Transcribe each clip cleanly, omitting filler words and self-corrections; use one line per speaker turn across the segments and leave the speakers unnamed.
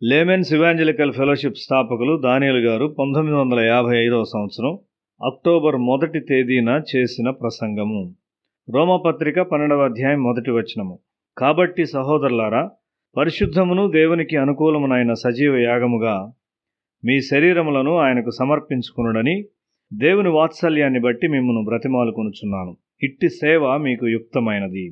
Laymen's evangelical fellowship స్థాపకులు దానియేలు గారు 1955వ సంవత్సరం అక్టోబర్ 1 తేదీన చేసిన ప్రసంగము. రోమపత్రిక 12వ అధ్యాయం 1 వచనము. కాబట్టి సహోదరులారా, పరిశుద్ధమును దేవునికి అనుకూలమునైన సజీవ యాగముగా మీ శరీరములను ఆయనకు సమర్పించుకొనుడని దేవుని వాత్సల్యాన్ని బట్టి మిమ్మును బ్రతిమాలుకొనుచున్నాను. ఇట్టి సేవ మీకు యుక్తమైనది.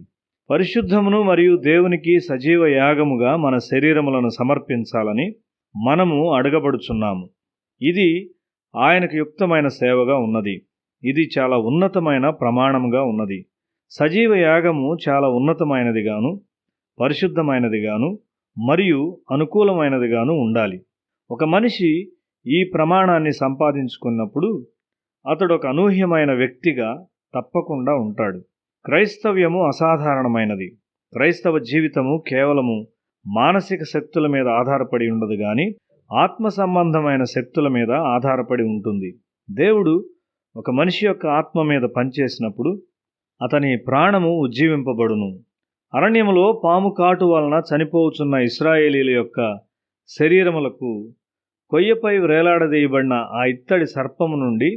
పరిశుద్ధమును మరియు దేవునికి సజీవ యాగముగా మన శరీరములను సమర్పించాలని మనము అడగబడుచున్నాము. ఇది ఆయనకు యుక్తమైన సేవగా ఉన్నది. ఇది చాలా ఉన్నతమైన ప్రమాణముగా ఉన్నది. సజీవ యాగము చాలా ఉన్నతమైనదిగాను, పరిశుద్ధమైనదిగాను మరియు అనుకూలమైనదిగాను ఉండాలి. ఒక మనిషి ఈ ప్రమాణాన్ని సంపాదించుకున్నప్పుడు అతడు ఒక అనూహ్యమైన వ్యక్తిగా తప్పకుండా ఉంటాడు. క్రైస్తవ్యము అసాధారణమైనది. క్రైస్తవ జీవితము కేవలము మానసిక శక్తుల మీద ఆధారపడి ఉండదు గాని ఆత్మ సంబంధమైన శక్తుల మీద ఆధారపడి ఉంటుంది. దేవుడు ఒక మనిషి యొక్క ఆత్మ మీద పనిచేసినప్పుడు అతని ప్రాణము ఉజ్జీవింపబడును. అరణ్యములో పాము కాటు వలన చనిపోవుచున్న ఇశ్రాయేలీల యొక్క శరీరములకు కొయ్యపై వ్రేలాడదీయబడిన ఆ ఇత్తడి సర్పము నుండి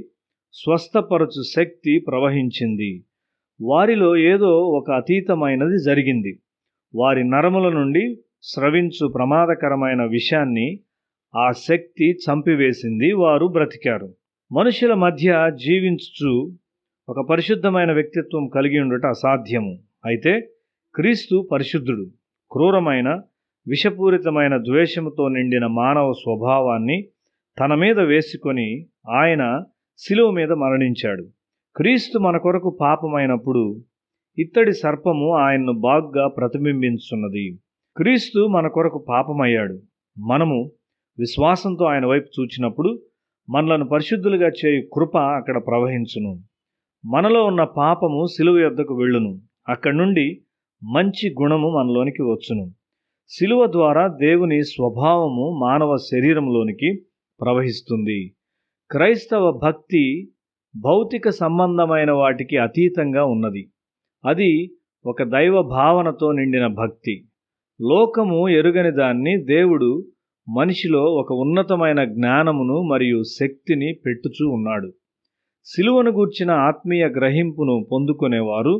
స్వస్థపరచు శక్తి ప్రవహించింది. వారిలో ఏదో ఒక అతీతమైనది జరిగింది. వారి నరముల నుండి స్రవించు ప్రమాదకరమైన విషాన్ని ఆ శక్తి చంపివేసింది. వారు బ్రతికారు. మనుషుల మధ్య జీవించుచు ఒక పరిశుద్ధమైన వ్యక్తిత్వం కలిగి ఉండటం అసాధ్యము. అయితే క్రీస్తు పరిశుద్ధుడు. క్రూరమైన విషపూరితమైన ద్వేషముతో నిండిన మానవ స్వభావాన్ని తన మీద వేసుకొని ఆయన శిలువ మీద మరణించాడు. క్రీస్తు మన కొరకు పాపమైనప్పుడు ఇత్తడి సర్పము ఆయన్ను బాగ్గా ప్రతిబింబించున్నది. క్రీస్తు మన కొరకు పాపమయ్యాడు. మనము విశ్వాసంతో ఆయన వైపు చూచినప్పుడు మనలను పరిశుద్ధులుగా చేయు కృప అక్కడ ప్రవహించును. మనలో ఉన్న పాపము శిలువ యొద్దకు వెళ్ళును. అక్కడి నుండి మంచి గుణము మనలోనికి వచ్చును. శిలువ ద్వారా దేవుని స్వభావము మానవ శరీరంలోనికి ప్రవహిస్తుంది. క్రైస్తవ భక్తి భౌతిక సంబంధమైన వాటికి అతీతంగా ఉన్నది. అది ఒక దైవ భావనతో నిండిన భక్తి. లోకము ఎరుగని దాన్ని దేవుడు మనిషిలో ఒక ఉన్నతమైన జ్ఞానమును మరియు శక్తిని పెట్టుచూ ఉన్నాడు. శిలువను గూర్చిన ఆత్మీయ గ్రహింపును పొందుకునేవారు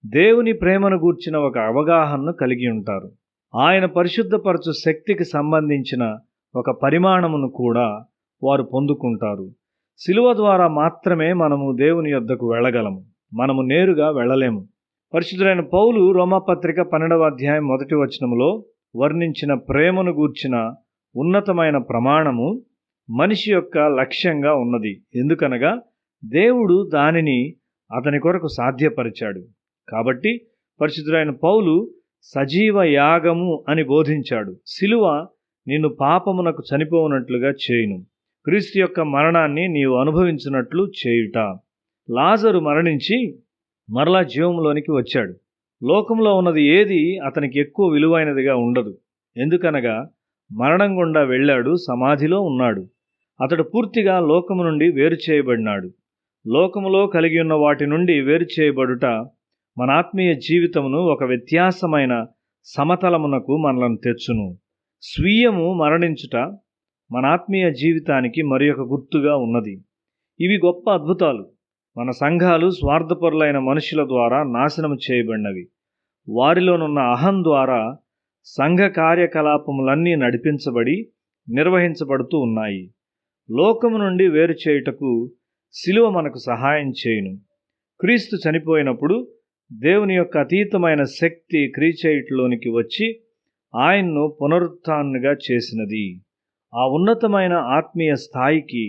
దేవుని ప్రేమను గూర్చిన ఒక అవగాహనను కలిగి ఉంటారు. ఆయన పరిశుద్ధపరచు శక్తికి సంబంధించిన ఒక పరిమాణమును కూడా వారు పొందుకుంటారు. శిలువ ద్వారా మాత్రమే మనము దేవుని యొద్దకు వెళ్ళగలము. మనము నేరుగా వెళ్ళలేము. పరిశుద్ధుడైన పౌలు రోమపత్రిక 12వ అధ్యాయం 1 వచనములో వర్ణించిన ప్రేమను గూర్చిన ఉన్నతమైన ప్రమాణము మనిషి యొక్క లక్ష్యంగా ఉన్నది. ఎందుకనగా దేవుడు దానిని అతని కొరకు సాధ్యపరిచాడు. కాబట్టి పరిశుద్ధుడైన పౌలు సజీవ యాగము అని బోధించాడు. శిలువ నిన్ను పాపమునకు చనిపోవునట్లుగా చేయును. క్రీస్తు యొక్క మరణాన్ని నీవు అనుభవించినట్లు చేయుట. లాజరు మరణించి మరలా జీవంలోనికి వచ్చాడు. లోకంలో ఉన్నది ఏది అతనికి ఎక్కువ విలువైనదిగా ఉండదు. ఎందుకనగా మరణం గుండా వెళ్ళాడు, సమాధిలో ఉన్నాడు. అతడు పూర్తిగా లోకము నుండి వేరు చేయబడినాడు. లోకములో కలిగి ఉన్న వాటి నుండి వేరు చేయబడుట మన ఆత్మీయ జీవితమును ఒక వ్యత్యాసమైన సమతలమునకు మనలను తెచ్చును. స్వీయము మరణించుట మన ఆత్మీయ జీవితానికి మరి ఒక గుర్తుగా ఉన్నది. ఇవి గొప్ప అద్భుతాలు. మన సంఘాలు స్వార్థపరులైన మనుషుల ద్వారా నాశనం చేయబడినవి. వారిలోనున్న అహం ద్వారా సంఘ కార్యకలాపములన్నీ నడిపించబడి నిర్వహించబడుతూ ఉన్నాయి. లోకము నుండి వేరు చేయుటకు శిలువ మనకు సహాయం చేయును. క్రీస్తు చనిపోయినప్పుడు దేవుని యొక్క అతీతమైన శక్తి క్రీచేయుటలోనికి వచ్చి ఆయన్ను పునరుత్థానునిగా చేసినది. ఆ ఉన్నతమైన ఆత్మీయ స్థాయికి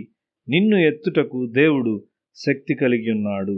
నిన్ను ఎత్తుటకు దేవుడు శక్తి కలిగి ఉన్నాడు.